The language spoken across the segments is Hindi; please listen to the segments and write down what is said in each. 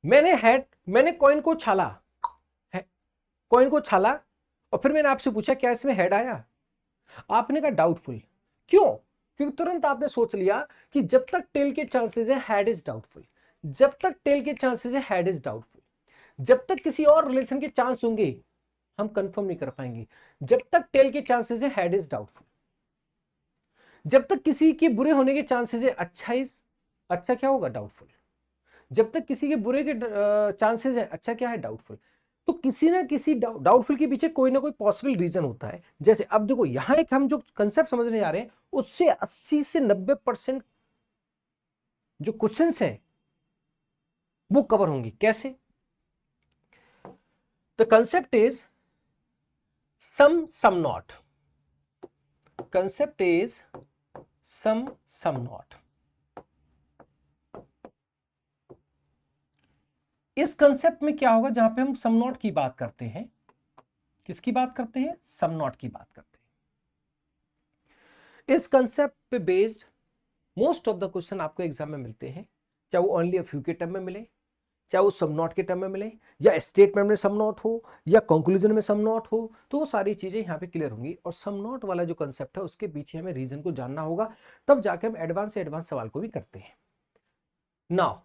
मैंने कॉइन को छाला है, कॉइन को छाला और फिर मैंने आपसे पूछा क्या इसमें हेड आया? आपने कहा डाउटफुल। क्यों? क्योंकि तुरंत आपने सोच लिया कि जब तक टेल के चांसेस है हेड इज डाउटफुल, जब तक टेल के चांसेस है हेड इज डाउटफुल, जब तक किसी और रिलेशन के चांस होंगे हम कंफर्म नहीं कर पाएंगे, जब तक टेल के चांसेस है हेड इज डाउटफुल, जब तक किसी के बुरे होने के चांसेस है अच्छा क्या होगा? डाउटफुल, जब तक किसी के बुरे के चांसेस है अच्छा क्या है? डाउटफुल। तो किसी ना किसी डाउटफुल के पीछे कोई ना कोई पॉसिबल रीजन होता है। जैसे अब देखो यहां एक हम जो कंसेप्ट समझने जा रहे हैं उससे 80 से 90% जो क्वेश्चंस हैं वो कवर होंगे। कैसे? The concept is some not, concept is some not. इस कंसेप्ट में क्या होगा? जहां पे हम सम नॉट की बात करते हैं, किसकी बात करते हैं? सम नॉट की बात करते हैं। इस कंसेप्ट पे based most of the question आपको एग्जाम में मिलते हैं, चाहे वो ओनली अ फ्यू के टर्म में मिले, चाहे वो सम नॉट के टर्म में मिले, या स्टेटमेंट में सम नॉट हो, या कंक्लूजन में सम नॉट हो, तो वो सारी चीजें यहाँ पे क्लियर होंगी। और सम नॉट वाला जो कंसेप्ट है उसके पीछे हमें रीजन को जानना होगा, तब जाके हम एडवांस से एडवांस सवाल को भी करते हैं। नाउ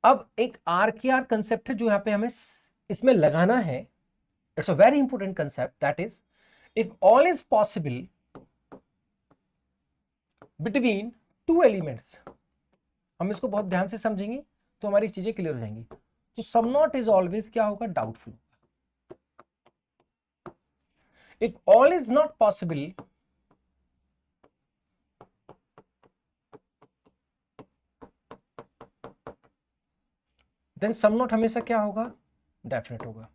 अब एक आर के आर कंसेप्ट है जो यहाँ पे हमें इसमें लगाना है। It's a very important concept, that is if all is possible between two elements. हम इसको बहुत ध्यान से समझेंगे तो हमारी चीजें क्लियर हो जाएंगी। तो सम नॉट इज ऑलवेज क्या होगा? Doubtful. If all is not possible then some not हमेशा क्या होगा? डेफिनेट होगा।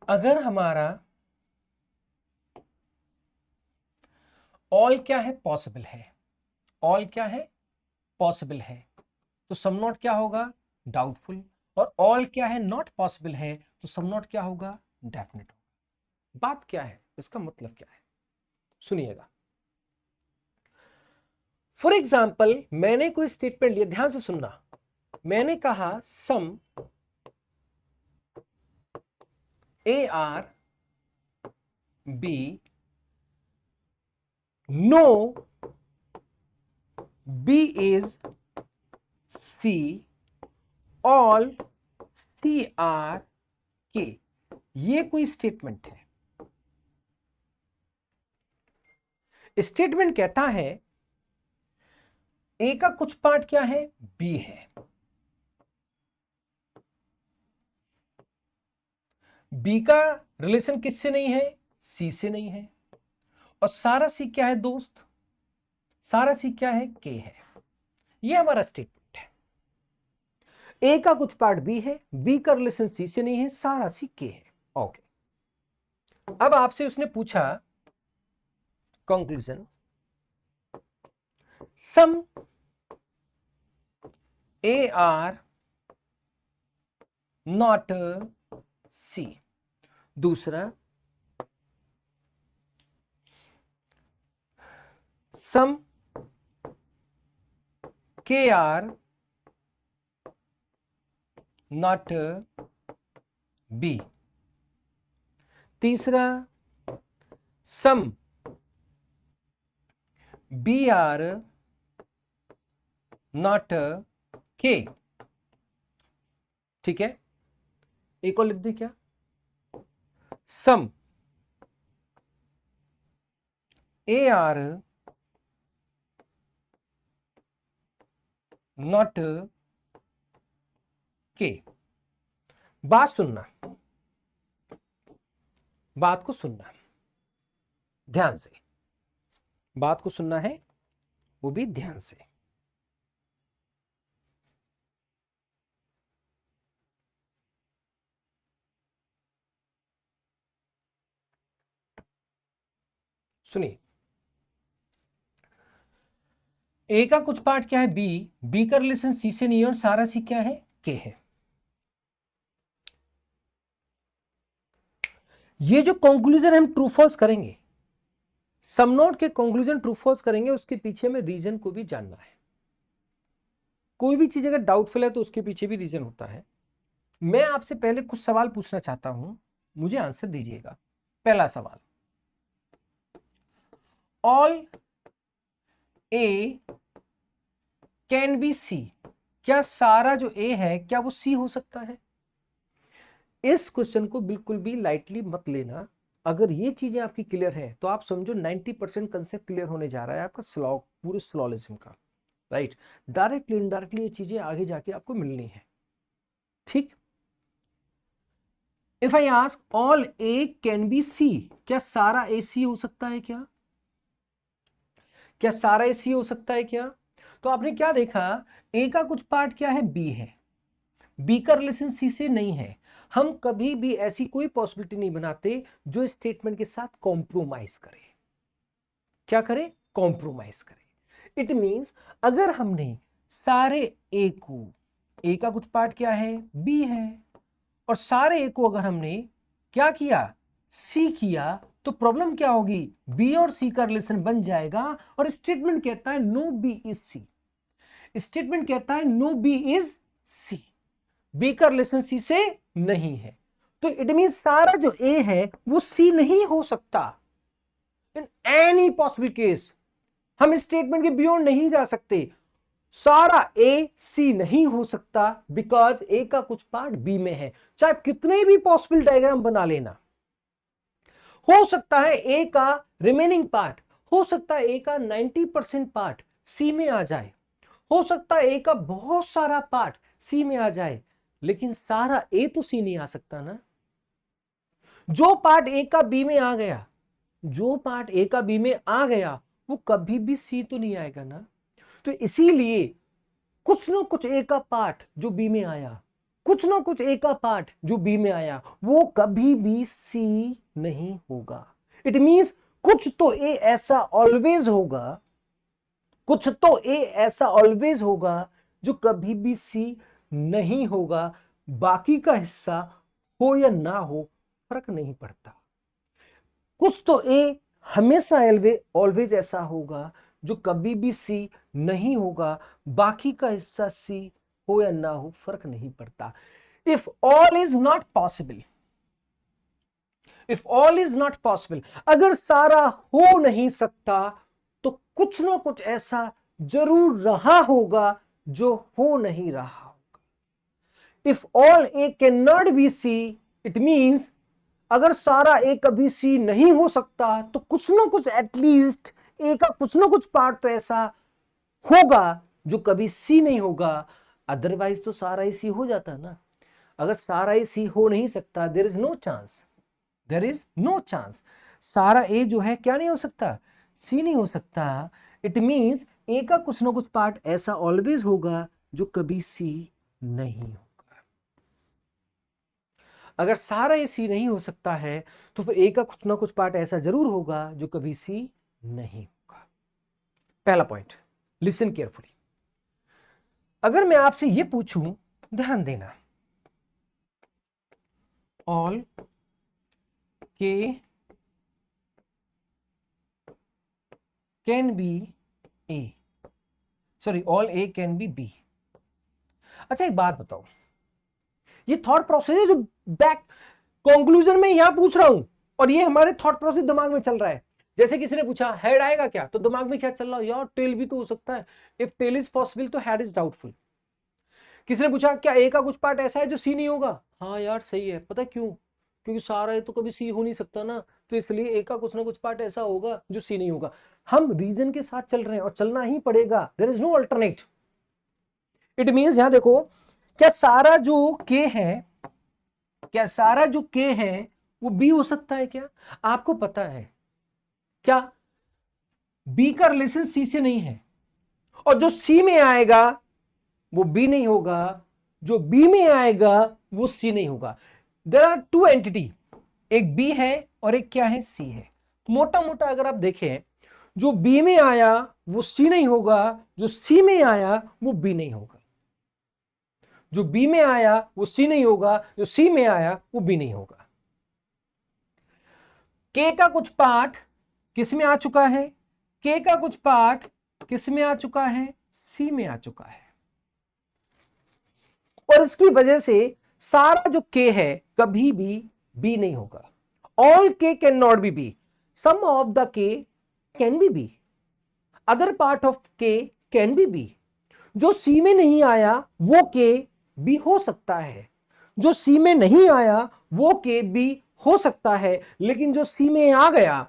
अगर हमारा ऑल क्या है? पॉसिबल है, ऑल क्या है? पॉसिबल है, तो सम नॉट क्या होगा? डाउटफुल। और ऑल क्या है? नॉट पॉसिबल है, तो सम नॉट क्या होगा? डेफिनेट होगा। बात क्या है? इसका मतलब क्या है? सुनिएगा। फॉर एग्जाम्पल मैंने कोई स्टेटमेंट लिया, ध्यान से सुनना। मैंने कहा some A are B no B is C all C are K. ये कोई स्टेटमेंट है। स्टेटमेंट कहता है ए का कुछ पार्ट क्या है? बी है। बी का रिलेशन किससे नहीं है? सी से नहीं है। और सारा सी क्या है दोस्त? सारा सी क्या है? के है। ये हमारा स्टेटमेंट है। ए का कुछ पार्ट बी है, बी का रिलेशन सी से नहीं है, सारा सी के है। ओके। अब आपसे उसने पूछा conclusion some A are not C. दूसरा some K are not B. तीसरा सम बी आर नॉट के। ठीक है, एक और लिख दे क्या? सम ए आर नॉट के। बात सुनना, बात को सुनना ध्यान से, बात को सुनना है वो भी ध्यान से। सुनिए, ए का कुछ पार्ट क्या है? बी। बी का रिलेशन सी से नहीं है और सारा सी क्या है? के है। ये जो कंक्लूजन हम ट्रू फॉल्स करेंगे, सम नोड के कंक्लूजन ट्रू फॉल्स करेंगे, उसके पीछे में रीजन को भी जानना है। कोई भी चीज अगर डाउटफुल है तो उसके पीछे भी रीजन होता है। मैं आपसे पहले कुछ सवाल पूछना चाहता हूं, मुझे आंसर दीजिएगा। पहला सवाल, all A can be C, क्या सारा जो ए है क्या वो सी हो सकता है? इस क्वेश्चन को बिल्कुल भी लाइटली मत लेना। अगर ये चीजें आपकी क्लियर है तो आप समझो 90% कंसेप्ट क्लियर होने जा रहा है आपका स्लॉग पूरे स्लॉलिज्म का, राइट। डायरेक्टली इनडायरेक्टली ये चीजें आगे जाके आपको मिलनी है, ठीक। If I ask all A can be C, क्या सारा ए सी हो सकता है क्या? क्या सारा ए सी हो सकता है क्या? तो आपने क्या देखा, ए का कुछ पार्ट क्या है, बी है, बी का रिलेशन सी से नहीं है। हम कभी भी ऐसी कोई पॉसिबिलिटी नहीं बनाते जो स्टेटमेंट के साथ कॉम्प्रोमाइज करे। क्या करे? कॉम्प्रोमाइज करे। इट मींस अगर हमने सारे ए को, ए का कुछ पार्ट क्या है, बी है, और सारे ए को अगर हमने क्या किया, सी किया, तो प्रॉब्लम क्या होगी, बी और सी का रिलेशन बन जाएगा। और स्टेटमेंट कहता है no B is C, statement कहता है no B is C, B का रिलेशन सी से नहीं है। तो इट मीन सारा जो ए है वो सी नहीं हो सकता इन एनी पॉसिबल केस। हम स्टेटमेंट के बियॉन्ड नहीं जा सकते। सारा ए सी नहीं हो सकता बिकॉज ए का कुछ पार्ट बी में है। चाहे कितने भी पॉसिबल डायग्राम बना लेना, हो सकता है ए का रिमेनिंग पार्ट, हो सकता है ए का 90% पार्ट सी में आ जाए, हो सकता है ए का बहुत सारा पार्ट सी में आ जाए, लेकिन सारा ए तो सी नहीं आ सकता ना। जो पार्ट ए का बी में आ गया, जो पार्ट ए का बी में आ गया वो कभी भी सी तो नहीं आएगा ना। तो इसीलिए कुछ ना कुछ ए का पार्ट जो बी में आया, कुछ ना कुछ ए का पार्ट जो बी में आया, वो कभी भी सी नहीं होगा। इट मींस कुछ तो ए ऐसा ऑलवेज होगा, कुछ तो ए ऐसा ऑलवेज होगा जो कभी भी सी नहीं होगा। बाकी का हिस्सा हो या ना हो फर्क नहीं पड़ता। कुछ तो ए हमेशा ऑलवेज ऐसा होगा जो कभी भी सी नहीं होगा, बाकी का हिस्सा सी हो या ना हो फर्क नहीं पड़ता। If all is not possible, if all is not possible, अगर सारा हो नहीं सकता तो कुछ ना कुछ ऐसा जरूर रहा होगा जो हो नहीं रहा होगा। If all A can not be C, it means अगर सारा ए कभी सी नहीं हो सकता तो कुछ ना कुछ एटलीस्ट ए का कुछ ना कुछ पार्ट तो ऐसा होगा जो कभी सी नहीं होगा। अदरवाइज तो सारा ए सी हो जाता ना। अगर सारा ए सी हो नहीं सकता, there is no chance, there is no chance. सारा ए जो है क्या नहीं हो सकता, सी नहीं हो सकता। इट मींस ए का कुछ ना कुछ पार्ट ऐसा ऑलवेज होगा जो कभी सी नहीं होगा। अगर सारा ए सी नहीं हो सकता है तो फिर ए का कुछ ना कुछ पार्ट ऐसा जरूर होगा जो कभी सी नहीं होगा। पहला पॉइंट, लिसन केयरफुली। अगर मैं आपसे ये पूछूं, ध्यान देना, all K can be A, sorry all A can be B. अच्छा एक बात बताओ, ये थॉट प्रोसेस है जो बैक कंक्लूजन में यहां पूछ रहा हूं, और ये हमारे थॉट प्रोसेस दिमाग में चल रहा है। जैसे किसी ने पूछा हेड आएगा क्या, तो दिमाग में क्या चल रहा है, यार टेल भी तो हो सकता है। इफ टेल इज पॉसिबल तो हेड इज डाउटफुल। किसी ने पूछा क्या ए का कुछ पार्ट ऐसा है जो सी नहीं होगा, हाँ यार सही है, पता क्यों, क्योंकि सारा ए तो कभी सी हो नहीं सकता ना, तो इसलिए ए का कुछ ना कुछ पार्ट ऐसा होगा जो सी नहीं होगा। हम रीजन के साथ चल रहे हैं और चलना ही पड़ेगा, there is no alternate. It means यहां देखो, क्या सारा जो के है, क्या सारा जो के है वो बी हो सकता है क्या? आपको पता है क्या बी का रिलेशन सी से नहीं है, और जो सी में आएगा वो बी नहीं होगा, जो बी में आएगा वो सी नहीं होगा। देयर आर टू एंटिटी, एक बी है और एक क्या है, सी है। मोटा मोटा अगर आप देखें, जो बी में आया वो सी नहीं होगा, जो सी में आया वो बी नहीं होगा, जो बी में आया वो सी नहीं होगा, जो सी में आया वो बी नहीं होगा। के का कुछ पार्ट किस में आ चुका है, के का कुछ पार्ट किस में आ चुका है, सी में आ चुका है। और इसकी वजह से सारा जो के है कभी भी बी नहीं होगा। All K can not be B, some of the K can be B, other part of K can be B. जो सी में नहीं आया वो के बी हो सकता है, जो सी में नहीं आया वो के बी हो सकता है, लेकिन जो सी में आ गया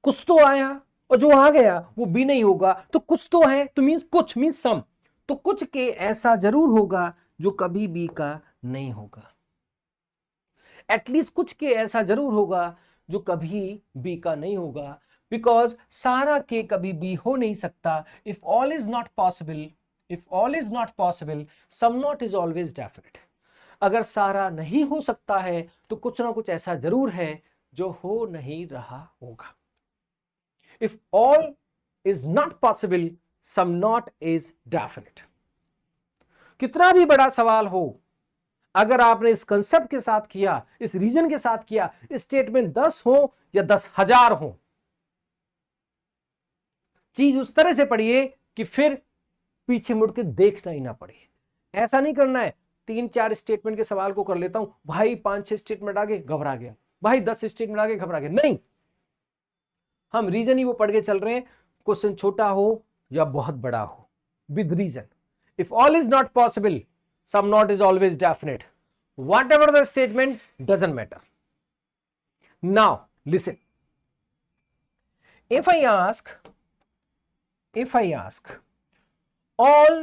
कुछ तो आया, और जो आ गया वो बी नहीं होगा। तो कुछ तो है, तो मींस कुछ, मींस सम, तो कुछ के ऐसा जरूर होगा जो कभी बी का नहीं होगा। एटलीस्ट कुछ के ऐसा जरूर होगा जो कभी बी का नहीं होगा, बिकॉज सारा के कभी बी हो नहीं सकता। If all is not possible, if all is not possible, some not is always definite. अगर सारा नहीं हो सकता है तो कुछ ना कुछ ऐसा जरूर है जो हो नहीं रहा होगा। If all is not possible, some not is definite. कितना भी बड़ा सवाल हो, अगर आपने इस कंसेप्ट के साथ किया, इस रीजन के साथ किया, स्टेटमेंट 10 हो या 10,000 हो, चीज उस तरह से पढ़िए कि फिर पीछे मुड़ के देखना ही ना पड़े। ऐसा नहीं करना है 3-4 स्टेटमेंट के सवाल को कर लेता हूं, भाई 5-6 स्टेटमेंट आगे घबरा गया, भाई 10 स्टेटमेंट आगे घबरा गया। नहीं, हम रीजन ही वो पढ़ के चल रहे हैं, क्वेश्चन छोटा हो या बहुत बड़ा हो, with reason. If all is not possible, some not is always definite, whatever the statement doesn't matter. Now listen, if I ask all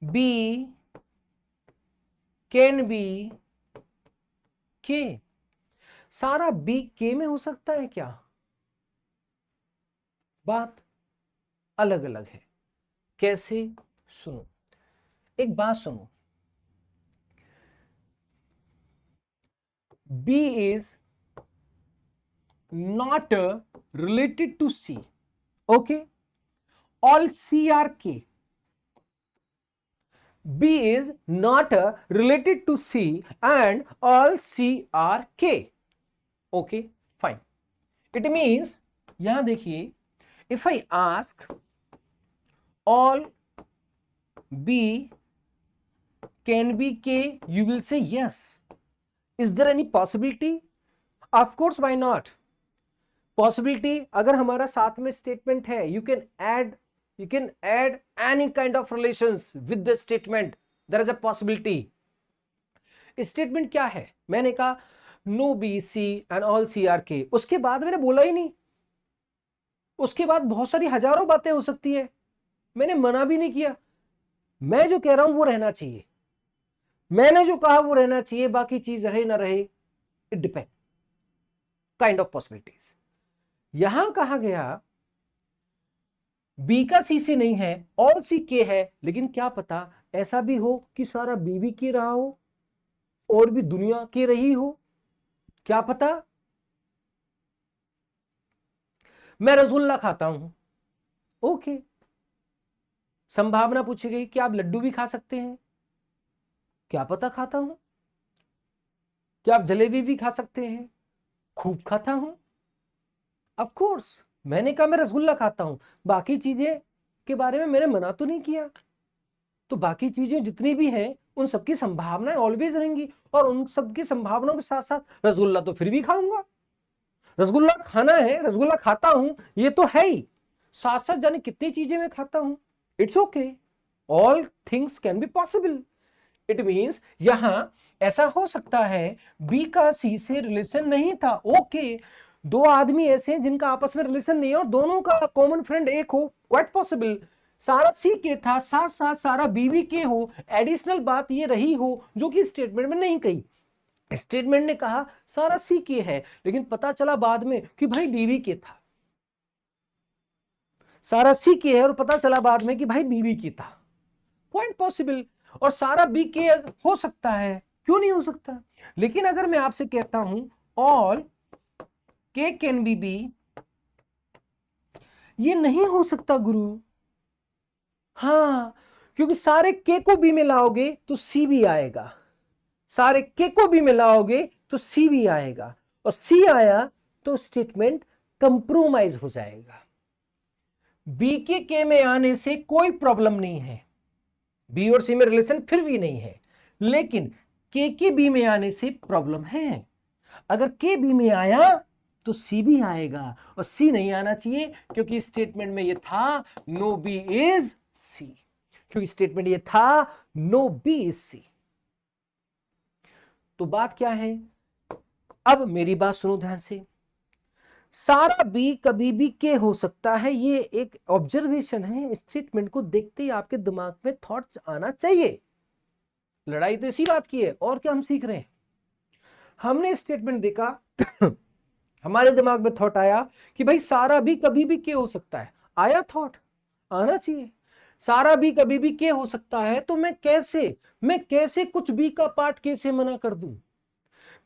B can be K, सारा B K में हो सकता है क्या? बात अलग अलग है। कैसे? सुनो, एक बात सुनो, B is not related to C. Okay, all C are K. B is not related to C and all C are K. Okay, fine. It means, यहां देखिए, if I ask all B can be K, you will say yes. Is there any possibility? Of course, why not? Possibility, अगर हमारा साथ में स्टेटमेंट है, you can add any kind of relations with the statement. There is a possibility. Statement क्या है? मैंने कहा no B C and all C are K, उसके बाद मैंने बोला ही नहीं, उसके बाद बहुत सारी हजारों बातें हो सकती है, मैंने मना भी नहीं किया। मैं जो कह रहा हूं वो रहना चाहिए, मैंने जो कहा वो रहना चाहिए, बाकी चीज रहे ना रहे, it depend, kind of possibilities. यहां कहा गया बी का सी से नहीं है, ऑल सी के है, लेकिन क्या पता ऐसा भी हो कि सारा बी भी के रहा हो और भी दुनिया के रही हो, क्या पता। मैं रसगुल्ला खाता हूं, ओके, संभावना पूछी गई कि आप लड्डू भी खा सकते हैं, क्या पता खाता हूं। क्या आप जलेबी भी खा सकते हैं, खूब खाता हूं, ऑफ कोर्स। मैंने कहा मैं रसगुल्ला खाता हूं, बाकी चीजें के बारे में मैंने मना तो नहीं किया। तो बाकी चीजें जितनी भी हैं उन सबकी संभावनाएं ऑलवेज रहेंगी, और उन सबकी संभावनाओं के साथ साथ रसगुल्ला तो फिर भी खाऊंगा। रसगुल्ला खाना है, रसगुल्ला खाता हूं, ये तो है ही, साथ साथ जाने कितनी चीजें मैं खाता हूं। It's okay, all things can be possible. It means यहां ऐसा हो सकता है बी का सी से रिलेशन नहीं था, ओके, दो आदमी ऐसे हैं जिनका आपस में रिलेशन नहीं है और दोनों का कॉमन फ्रेंड एक हो, क्वाइट पॉसिबल। सारा सी के था, साथ साथ सारा बी भी के हो, एडिशनल बात ये रही हो जो कि स्टेटमेंट में नहीं कही। स्टेटमेंट ने कहा सारा सी के है, लेकिन पता चला बाद में कि भाई बीवी के था। सारा सी के है और पता चला बाद में कि भाई बीवी के था, पॉइंट पॉसिबल। और सारा बी के हो सकता है, क्यों नहीं हो सकता। लेकिन अगर मैं आपसे कहता हूं all K can be B, ये नहीं हो सकता गुरु। हाँ, क्योंकि सारे के को बी में लाओगे तो सी भी आएगा, सारे के को बी में लाओगे तो सी भी आएगा, और सी आया तो स्टेटमेंट कंप्रोमाइज हो जाएगा। बी के के में आने से कोई प्रॉब्लम नहीं है, बी और सी में रिलेशन फिर भी नहीं है, लेकिन के बी में आने से प्रॉब्लम है। अगर के बी में आया तो सी भी आएगा, और सी नहीं आना चाहिए क्योंकि स्टेटमेंट में ये था नो बी इज सी, क्योंकि स्टेटमेंट ये था नो बी इज सी। तो बात क्या है, अब मेरी बात सुनो ध्यान से। सारा बी कभी भी के हो सकता है, ये एक ऑब्जर्वेशन है। स्टेटमेंट को देखते ही आपके दिमाग में थॉट्स आना चाहिए। लड़ाई तो इसी बात की है, और क्या हम सीख रहे हैं। हमने स्टेटमेंट देखा हमारे दिमाग में थॉट आया कि भाई सारा भी कभी भी के हो सकता है। आया थॉट, आना चाहिए। सारा भी कभी भी के हो सकता है, तो मैं कैसे कुछ बी का पार्ट के से मना कर दूं।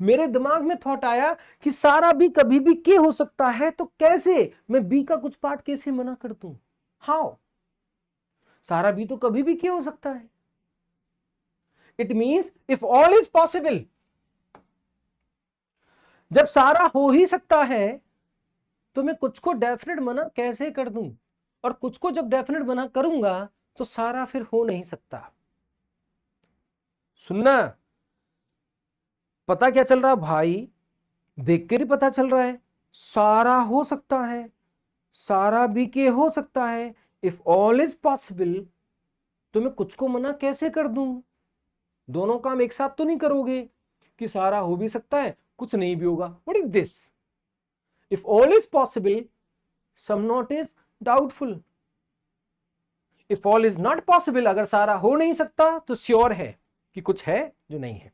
मेरे दिमाग में थॉट आया कि सारा भी कभी भी के हो सकता है, तो कैसे मैं बी का कुछ पार्ट के से मना कर दूं। हाउ, सारा भी तो कभी भी के हो सकता है। It means if all is possible, जब सारा हो ही सकता है तो मैं कुछ को डेफिनेट मना कैसे कर दूं, और कुछ को जब डेफिनेट मना करूंगा तो सारा फिर हो नहीं सकता। सुनना, पता क्या चल रहा भाई, देख कर ही पता चल रहा है सारा हो सकता है, सारा भी के हो सकता है। इफ ऑल इज पॉसिबल, तो मैं कुछ को मना कैसे कर दूं। दोनों काम एक साथ तो नहीं करोगे कि सारा हो भी सकता है कुछ नहीं भी होगा। What is this, if all is possible some not is doubtful. If all is not possible, अगर सारा हो नहीं सकता तो श्योर है कि कुछ है जो नहीं है।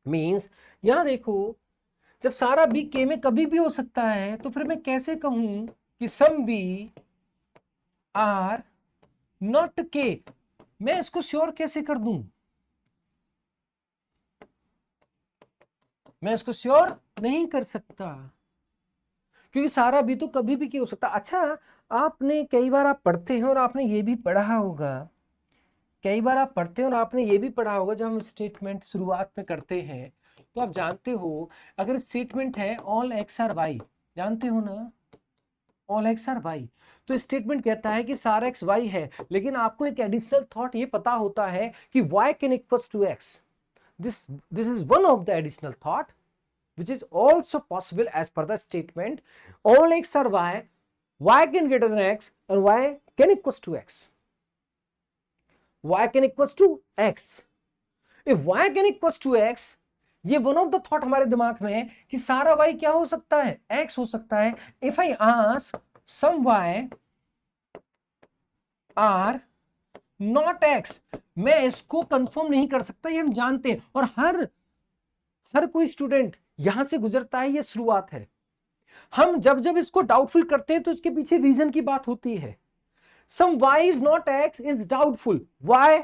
मींस यहां देखो, जब सारा बी के में कभी भी हो सकता है, तो फिर मैं कैसे कहूं कि सम बी आर नॉट के। मैं इसको श्योर कैसे कर दूं, मैं इसको श्योर नहीं कर सकता, क्योंकि सारा भी तो कभी भी के हो सकता। अच्छा, आपने कई बार आप पढ़ते हैं और आपने ये भी पढ़ा होगा, कई बार आप पढ़ते हैं और आपने ये भी पढ़ा होगा, जब हम स्टेटमेंट शुरुआत में करते हैं तो आप जानते हो, अगर स्टेटमेंट है ऑल एक्स आर वाई, जानते हो ना, ऑल एक्स आर वाई, तो स्टेटमेंट कहता है कि सारा एक्स वाई है, लेकिन आपको एक एडिशनल थॉट ये पता होता है कि Y can equals to X. This is one of the additional thought which is also possible as per the statement all x are y can greater than x and y can equals to x, y can equals to x। if y can equals to x, ये वन ऑफ द थॉट हमारे दिमाग में है कि सारा y क्या हो सकता है, x हो सकता है। if I ask some y are not x, मैं इसको कंफर्म नहीं कर सकता, ये हम जानते हैं, और हर कोई स्टूडेंट यहां से गुजरता है, ये शुरुआत है। हम जब जब इसको डाउटफुल करते हैं तो इसके पीछे रीजन की बात होती है। Some y is not x is doubtful, why?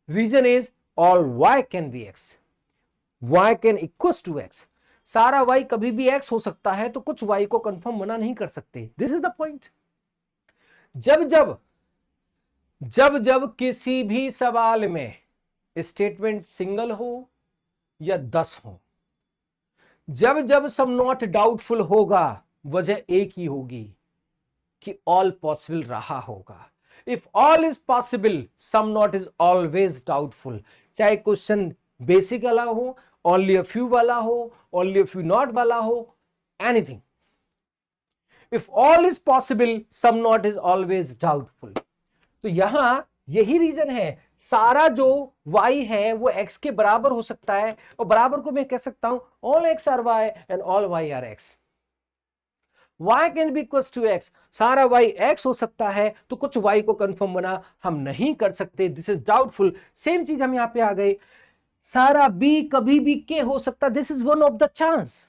Reason is all y can be x, y can equals to x। सारा y कभी भी x हो सकता है, तो कुछ y को कंफर्म मना नहीं कर सकते। This is the point. जब जब किसी भी सवाल में स्टेटमेंट सिंगल हो या 10 हो, जब सम नॉट डाउटफुल होगा, वजह एक ही होगी कि ऑल पॉसिबल रहा होगा। If all is possible, some not is always doubtful. चाहे क्वेश्चन बेसिक वाला हो, ओनली अ फ्यू वाला हो, ओनली अ फ्यू नॉट वाला हो, anything. If all is possible, some not is always doubtful. तो यहां यही रीजन है, सारा जो y है वो x के बराबर हो सकता है, और बराबर को मैं कह सकता हूं all x are y and all y are x। y can be equals to x, सारा y x हो सकता है, तो कुछ y को कंफर्म बना हम नहीं कर सकते, दिस इज डाउटफुल। सेम चीज हम यहां पे आ गए, सारा b कभी भी k हो सकता, this is one of the chance.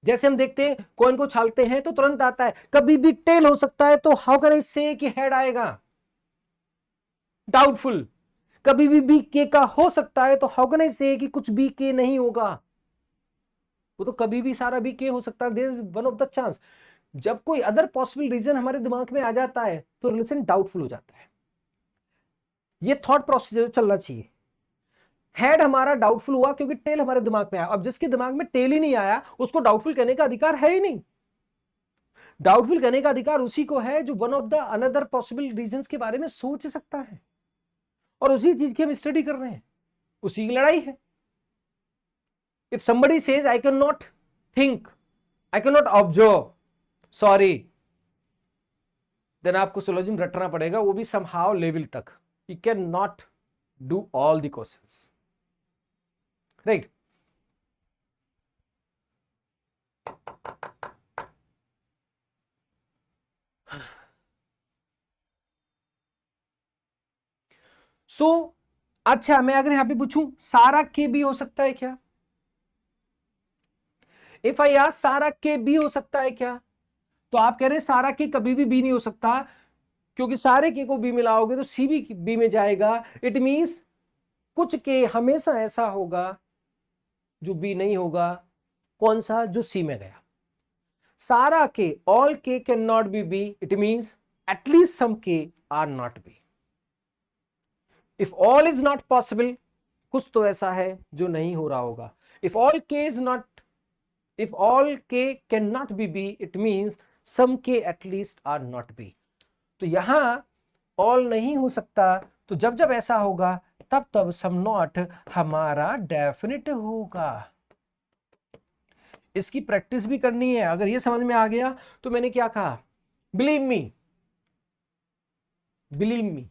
जैसे हम देखते हैं कॉइन को छालते हैं तो तुरंत आता है कभी भी टेल हो सकता है, तो हाउ कैन आई से कि हेड आएगा, डाउटफुल। कभी भी के का हो सकता है, तो हाउ कैन आई से कि कुछ भी के नहीं होगा, वो तो कभी भी सारा भी के हो सकता है, there is one of the chance. जब कोई अदर पॉसिबल रीजन हमारे दिमाग में आ जाता है तो रिलेशन डाउटफुल हो जाता है। ये थॉट प्रोसीजर चलना चाहिए। हेड हमारा डाउटफुल हुआ क्योंकि टेल हमारे दिमाग में आया, अब जिसके दिमाग में टेल ही नहीं आया उसको डाउटफुल कहने का अधिकार है ही नहीं। डाउटफुल कहने का अधिकार उसी को है जो one of the another possible reasons के बारे में सोच सकता है, और उसी चीज की हम स्टडी कर रहे हैं, उसी की लड़ाई है। If somebody says I cannot think, I cannot observe, sorry, then आपको सोलोजिम रटना पड़ेगा, वो भी समहाउ लेवल तक। You can not do all the questions, right. So अच्छा, मैं अगर यहां पे पूछूं सारा के भी हो सकता है क्या? इफ आई आस्क सारा के भी हो सकता है क्या, तो आप कह रहे हैं सारा के कभी भी बी नहीं हो सकता, क्योंकि सारे के को बी मिलाओगे तो सी भी बी में जाएगा। इट मींस कुछ के हमेशा ऐसा होगा जो बी नहीं होगा। कौन सा? जो सी में गया। सारा K, all K can not be B, it means at least some K are not B. If all is not possible, कुछ तो ऐसा है जो नहीं हो रहा होगा। If all K is not, if all K can not be B, it means some K at least are not B. तो यहां ऑल नहीं हो सकता, तो जब जब ऐसा होगा तब तब सम नॉट हमारा डेफिनेट होगा। इसकी प्रैक्टिस भी करनी है। अगर ये समझ में आ गया तो मैंने क्या कहा, बिलीव मी, बिलीव मी,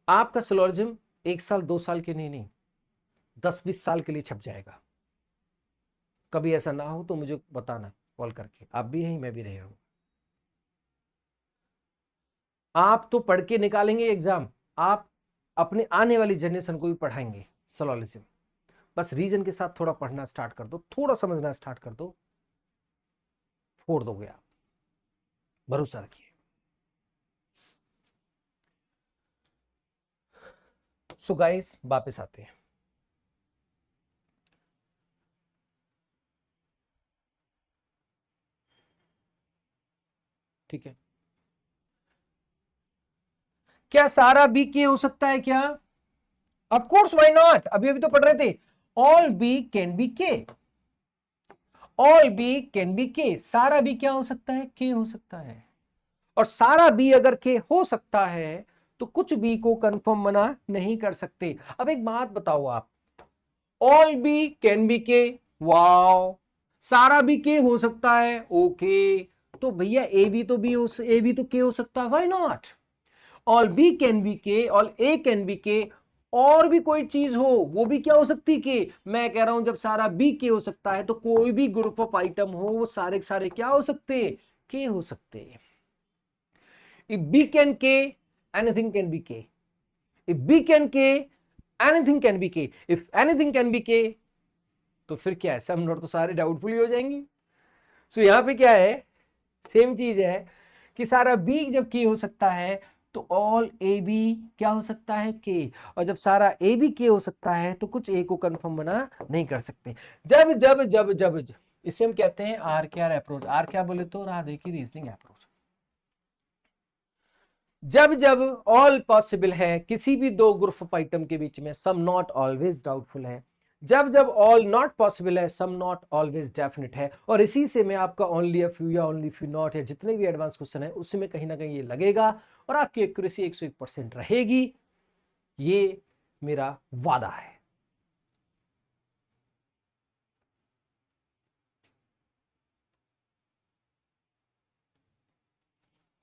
आपका सिलोजिज्म 1 साल 2 साल के नहीं 10-20 साल के लिए छप जाएगा। कभी ऐसा ना हो तो मुझे बताना कॉल करके, आप भी यहीं मैं भी रह रहा हूं। आप तो पढ़ के निकालेंगे एग्जाम, आप अपने आने वाली जनरेशन को भी पढ़ाएंगे सिलोजिज्म। बस रीजन के साथ थोड़ा पढ़ना स्टार्ट कर दो, थोड़ा समझना स्टार्ट कर दो, फोड़ दोगे आप, भरोसा रखिए। सो गाइस वापस आते हैं। ठीक है, क्या सारा बी के हो सकता है क्या? Of course, why not. अभी अभी तो पढ़ रहे थे, ऑल बी कैन बी के, ऑल बी कैन बी के। सारा बी क्या हो सकता है? के हो सकता है। और सारा बी अगर के हो सकता है तो कुछ बी को कंफर्म मना नहीं कर सकते। अब एक बात बताओ आप, ऑल बी कैन बी के, वाओ, सारा बी के हो सकता है, ओके, तो भैया ए बी तो बी हो, ए बी तो के हो सकता है, why not. All B can be के, ऑल ए कैन बी के, और भी कोई चीज हो वो भी क्या हो सकती के। मैं कह रहा हूं जब सारा बी के हो सकता है तो कोई भी ग्रुप ऑफ आइटम हो वो सारे के सारे क्या हो सकते? के हो सकते। इफ बी कैन के, एनीथिंग कैन बी के। इफ बी कैन के, एनीथिंग कैन बी के। इफ एनीथिंग कैन बी के, तो फिर क्या है, सम नॉट तो सारे डाउटफुल ही हो जाएंगी। सो यहां पे क्या है, सेम चीज है कि सारा बी जब के हो सकता है तो ऑल ए बी क्या हो सकता है? के। और जब सारा ए बी के हो सकता है तो कुछ ए को कंफर्म बना नहीं कर सकते। जब जब जब जब, इसे हम कहते हैं आर के आर अप्रोच। आर क्या बोले तो राधे की रीजनिंग अप्रोच। जब जब ऑल पॉसिबल है किसी भी दो ग्रुप ऑफ आइटम के बीच में, सम नॉट ऑलवेज डाउटफुल है। जब जब ऑल नॉट पॉसिबल है, सम नॉट ऑलवेज डेफिनेट है। और इसी से मैं आपका ओनली अ फ्यू या ओनली फ्यू नॉट या जितने भी एडवांस क्वेश्चन है उसमें कहीं ना कहीं ये लगेगा और आपकी एक्यूरेसी 101% रहेगी। ये मेरा वादा है।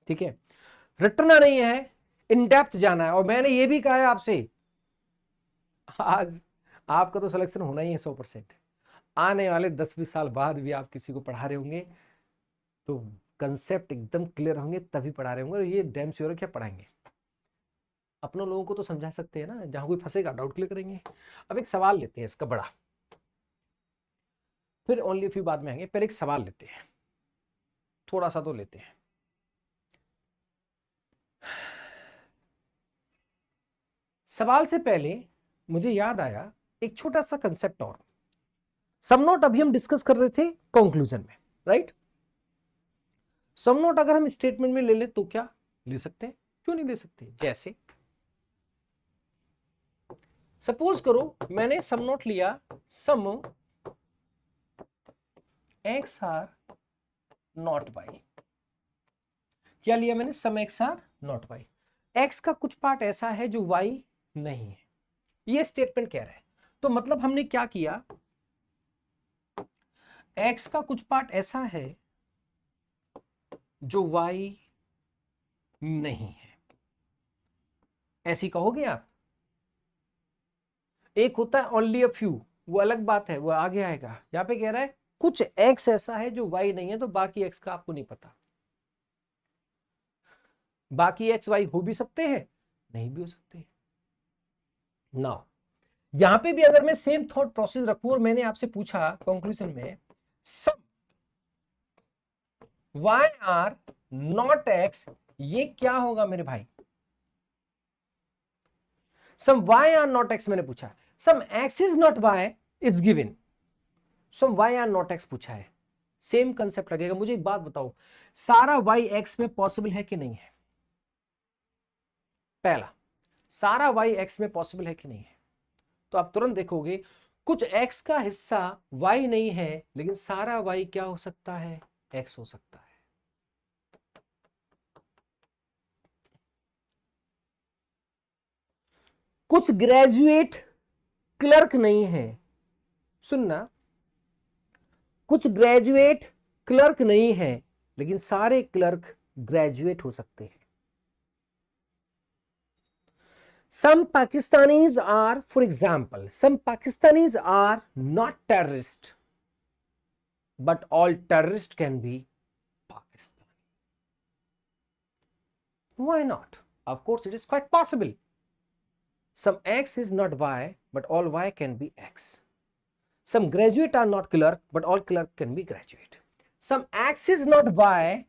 ठीक है, रटना नहीं है, इन डेप्थ जाना है। और मैंने ये भी कहा है आपसे, आज आपका तो सिलेक्शन होना ही है 100%। आने वाले 10-20 साल बाद भी आप किसी को पढ़ा रहे होंगे तो कंसेप्ट एकदम क्लियर होंगे, तभी पढ़ा रहे होंगे। और ये डैम श्योर है क्या पढ़ाएंगे। अपने लोगों को तो समझा सकते हैं ना, जहां कोई फंसेगा डाउट क्लियर करेंगे। अब एक सवाल लेते हैं इसका बड़ा, फिर ओनली फ्यू बाद में आएंगे। पहले एक सवाल लेते हैं, थोड़ा सा तो लेते हैं। सवाल से पहले मुझे याद आया एक छोटा सा कंसेप्ट और। सम नोट अभी हम डिस्कस कर रहे थे कंक्लूजन में, राइट। सम नोट अगर हम स्टेटमेंट में ले ले तो क्या ले सकते हैं, क्यों नहीं ले सकते। जैसे सपोज करो मैंने सम नोट लिया, some x are not Y. क्या लिया मैंने? Some x are not Y. x का कुछ पार्ट ऐसा है जो y नहीं है, ये स्टेटमेंट कह रहा है। तो मतलब हमने क्या किया, x का कुछ पार्ट ऐसा है जो y नहीं है, ऐसी कहोगे आप। एक होता है ओनली अ फ्यू, वो अलग बात है, वो आगे आएगा। यहां पे कह रहा है कुछ x ऐसा है जो y नहीं है, तो बाकी x का आपको नहीं पता। बाकी x y हो भी सकते हैं, नहीं भी हो सकते। नाउ यहां पे भी अगर मैं सेम थॉट प्रोसेस रखूं और मैंने आपसे पूछा कंक्लूजन में some y are not x, ये क्या होगा मेरे भाई? Some y are not x मैंने पूछा, some x is not y is given, some y are not x पूछा है, सेम कंसेप्ट लगेगा। मुझे एक बात बताओ, सारा y x में पॉसिबल है कि नहीं है? पहला, सारा y x में पॉसिबल है कि नहीं है? तो आप तुरंत देखोगे कुछ x का हिस्सा y नहीं है, लेकिन सारा y क्या हो सकता है? x हो सकता है। कुछ ग्रेजुएट क्लर्क नहीं है, सुनना, कुछ ग्रेजुएट क्लर्क नहीं है, लेकिन सारे क्लर्क ग्रेजुएट हो सकते हैं। Some Pakistanis are, for example, some Pakistanis are not terrorists, but all terrorists can be Pakistani. Why not? Of course, it is quite possible. Some X is not Y, but all Y can be X. Some graduate are not clerk, but all clerk can be graduate. Some X is not Y,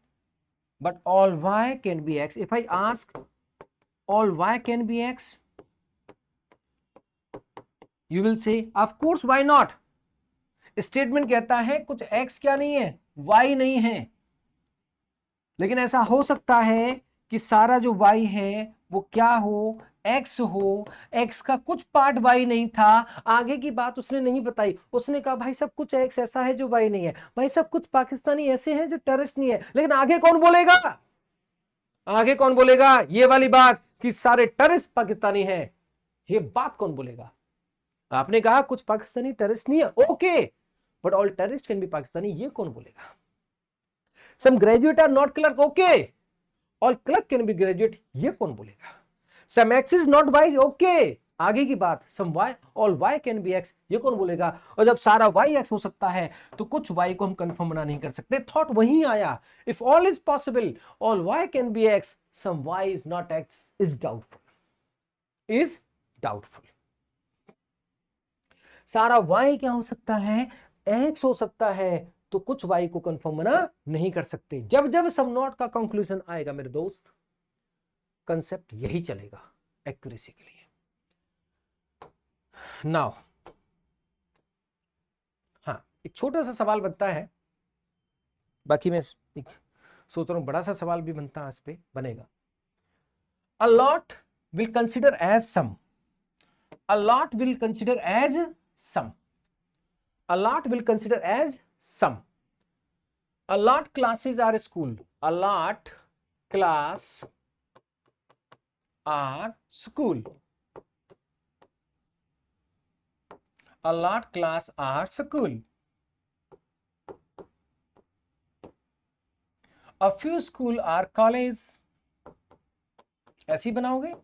but all Y can be X. If I ask all Y can be X, you will say, of course, why not? Statement कहता है कुछ x क्या नहीं है? y नहीं है, लेकिन ऐसा हो सकता है कि सारा जो y है वो क्या हो? x हो। x का कुछ पार्ट y नहीं था, आगे की बात उसने नहीं बताई। उसने कहा भाई सब कुछ x ऐसा है जो y नहीं है, भाई सब कुछ पाकिस्तानी ऐसे हैं जो टेररिस्ट नहीं है। लेकिन आगे कौन बोलेगा? आगे कौन बोलेगा ये वाली बात कि सारे टेररिस्ट पाकिस्तानी हैं? ये बात कौन बोलेगा? आपने कहा कुछ पाकिस्तानी टेररिस्ट नहीं है, okay, but all terrorist can be Pakistani, ये कौन बोलेगा? Some graduate are not clerk, okay, all clerk can be graduate, ये कौन बोलेगा? Some X is not Y, okay, आगे की बात, some Y all Y can be X, ये कौन बोलेगा? और जब सारा वाई एक्स हो सकता है तो कुछ वाई को हम कंफर्म बना नहीं कर सकते। थॉट वहीं आया, if all is possible, all Y can be X, some Y is not X, is doubtful, is doubtful. सारा y क्या हो सकता है? x हो सकता है, तो कुछ y को कंफर्म बना नहीं कर सकते। जब जब सम नॉट का कंक्लूजन आएगा मेरे दोस्त, कंसेप्ट यही चलेगा एक्यूरेसी के लिए। नाउ हाँ, एक छोटा सा सवाल बनता है, बाकी मैं सोच रहा हूं बड़ा सा सवाल भी बनता है, इस पे बनेगा। A lot will consider as some, a lot will consider as some, a lot will consider as sum. A lot classes are school, a lot class are school, a lot class are school. A few school are college, ऐसी बनाओगे।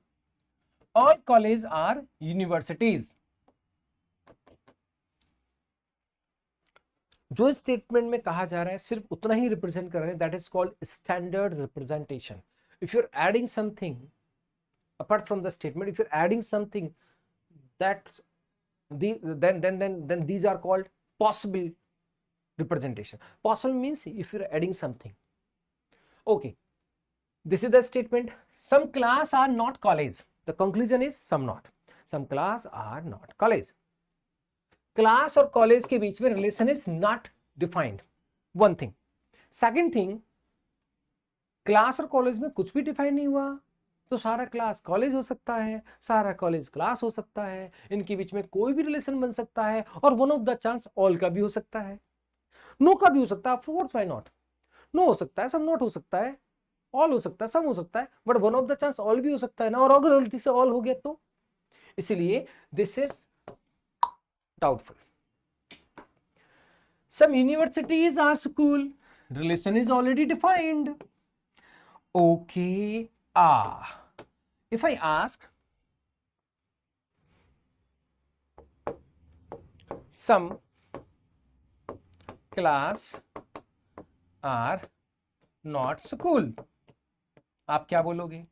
All college are universities. जो स्टेटमेंट में कहा जा रहा है सिर्फ उतना ही रिप्रेजेंट कर रहे हैं, that is called standard representation. If you are adding something apart from the statement, if you're adding something that then these are called possible representation. Possible means if you're adding something. Okay, this is the statement. Some class are not college, the conclusion is some not, some class are not college. Class और कॉलेज के बीच में relation is not defined, one thing. Second thing, class और कॉलेज में कुछ भी डिफाइन नहीं हुआ, तो सारा क्लास कॉलेज हो सकता है, सारा कॉलेज क्लास हो सकता है, इनके बीच में कोई भी रिलेशन बन सकता है, और one of the chance all का भी हो सकता है। नो का भी हो सकता है, of course why not, no हो सकता है, सम नॉट हो सकता है, ऑल हो सकता है, सम हो सकता है, but one of the chance all भी हो सकता है ना, और अगर गलती से ऑल हो गया तो, इसलिए this is doubtful. Some universities are school. Relation is already defined. Okay. If I ask some class are not school, आप क्या बोलोगे?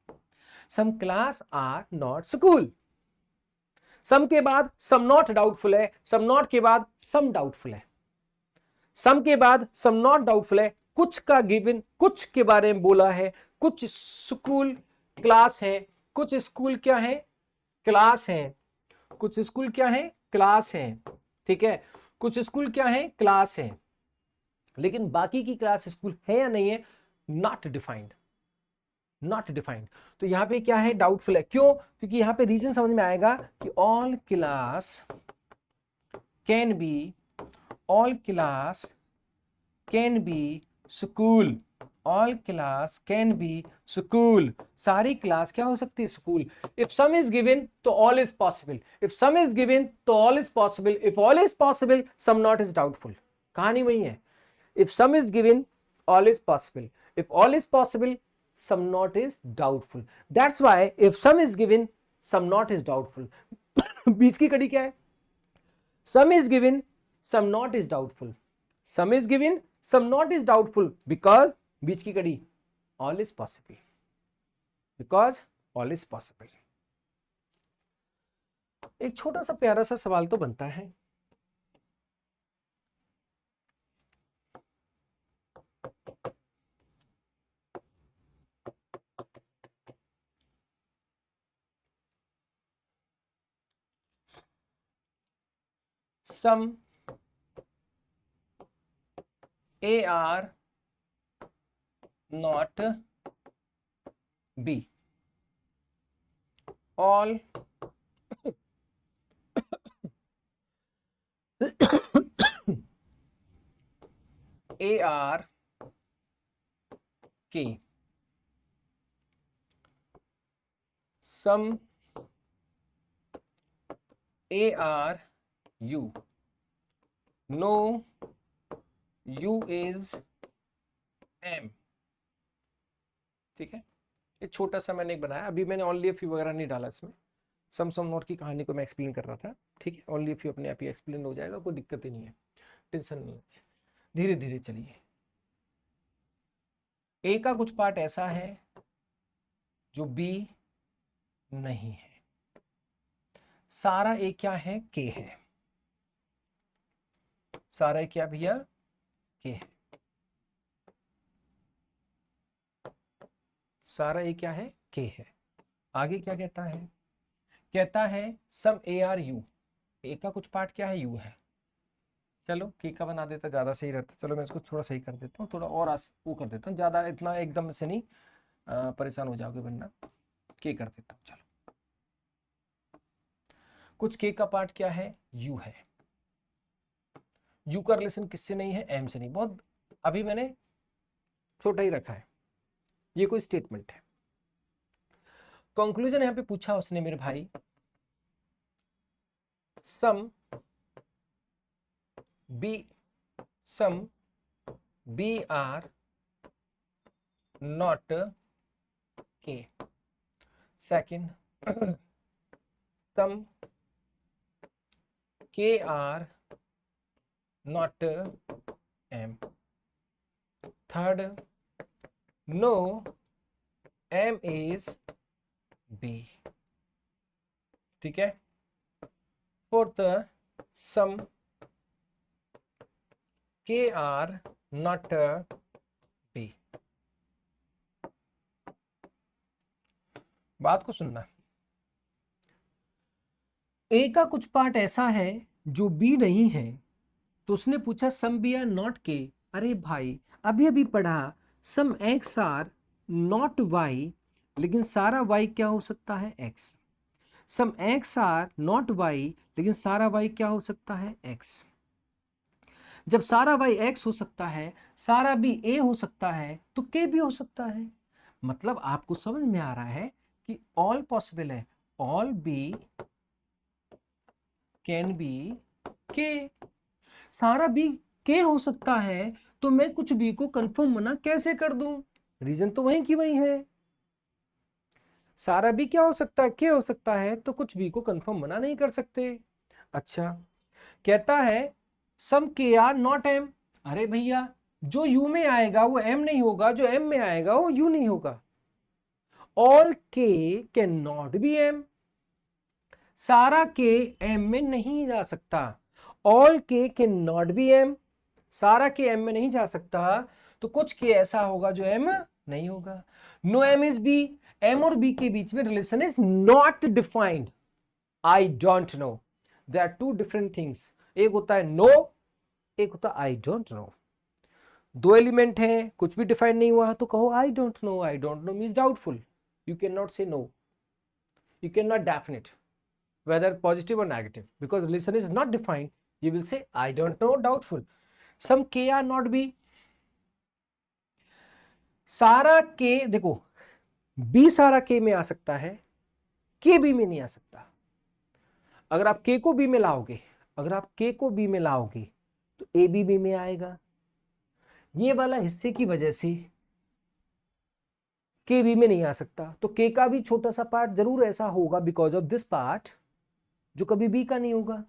Some class are not school. सम के बाद सम नॉट डाउटफुल है, सम नॉट के बाद सम डाउटफुल है, सम के बाद सम नॉट डाउटफुल है, कुछ का गिवन कुछ के बारे में बोला है, कुछ स्कूल क्लास है, कुछ स्कूल क्या है, क्लास है, कुछ स्कूल क्या है, क्लास है, ठीक है, कुछ स्कूल क्या है, क्लास है, लेकिन बाकी की क्लास स्कूल है या नहीं है, नॉट डिफाइंड, नॉट डिफाइंड। तो यहां पे क्या है, डाउटफुल है, क्यों? क्योंकि यहां पे रीजन समझ में आएगा कि all class can be, all class can be school, all class can be school, सारी क्लास क्या हो सकती है, school. If some is given तो all is possible, if some is given तो all is possible, if all is possible some not is doubtful. कहानी वही है, if some is given all is possible, if all is possible some not is doubtful. That's why if some is given some not is doubtful. बीच की कड़ी क्या है, some is given some not is doubtful, some is given some not is doubtful because बीच की कड़ी all is possible, because all is possible. एक छोटा सा प्यारा सा सवाल तो बनता है, some A are not B, all A are K, some A are U, no U is M, ठीक है। ये छोटा सा मैंने एक बनाया, अभी मैंने ओनली फ्यू वगैरह नहीं डाला इसमें, सम नोट की कहानी को मैं एक्सप्लेन कर रहा था, ठीक है। ओनली फ्यू अपने आप ही एक्सप्लेन हो जाएगा, कोई दिक्कत ही नहीं है, टेंशन नहीं है, धीरे धीरे चलिए। ए का कुछ पार्ट ऐसा है जो बी नहीं है, सारा ए क्या है, के है, सारा ए क्या भैया, के है, सारा ए क्या है, के है। आगे क्या कहता है, कहता है सम ए आर यू, ए का कुछ पार्ट क्या है, यू है, चलो के का बना देता ज्यादा सही रहता, चलो मैं इसको थोड़ा सही कर देता हूँ, थोड़ा और वो कर देता हूँ, ज्यादा इतना एकदम से नहीं परेशान हो जाओगे वरना, के कर देता हूँ। चलो कुछ के का पार्ट क्या है, यू है, यू का रिलेशन किससे नहीं है, एम से नहीं, बहुत अभी मैंने छोटा ही रखा है, ये कोई स्टेटमेंट है। कंक्लूजन यहां पे पूछा उसने मेरे भाई, some B are not K, second some K are not M, third no M is B, ठीक है। Fourth some K are not B. बात को सुनना, ए का कुछ पार्ट ऐसा है जो बी नहीं है, तो उसने पूछा सम बी आर नॉट के, अरे भाई अभी अभी पढ़ा some X are not Y, लेकिन सारा वाई क्या हो सकता है, X, some X are not Y, लेकिन सारा वाई क्या हो सकता है, एक्स। जब सारा y x हो सकता है, सारा b a हो सकता है, तो k भी हो सकता है। मतलब आपको समझ में आ रहा है कि ऑल पॉसिबल है, all b can be k। सारा b k हो सकता है, तो मैं कुछ b को कंफर्म मना कैसे कर दूं? रीजन तो वहीं की वहीं है। सारा b क्या हो सकता है? k हो सकता है, तो कुछ b को कंफर्म मना नहीं कर सकते। अच्छा, कहता है सम के आर नॉट एम। अरे भैया, जो u में आएगा वो m नहीं होगा, जो m में आएगा वो u नहीं होगा। All k can not B m। सारा k m में नहीं जा सकता। All k can not B m। सारा k m में नहीं जा सकता, तो कुछ k ऐसा होगा जो m नहीं होगा। No m is b। m और b के बीच में relation is not defined. I don't know. They are two different things. एक होता है नो, एक होता है आई डोंट नो। दो एलिमेंट हैं, कुछ भी डिफाइन नहीं हुआ तो कहो I don't know. I don't know means doubtful. You can not say no, you can not definite whether positive or negative, because relation is not defined. You will say I don't know, doubtful. Some k are not b। सारा k देखो, b सारा k में आ सकता है, k b में नहीं आ सकता। अगर आप k को b में लाओगे, अगर आप k को b में लाओगे तो a b में आएगा। ये वाला हिस्से की वजह से k b में नहीं आ सकता, तो k का भी छोटा सा पार्ट जरूर ऐसा होगा बिकॉज ऑफ दिस पार्ट जो कभी b का नहीं होगा।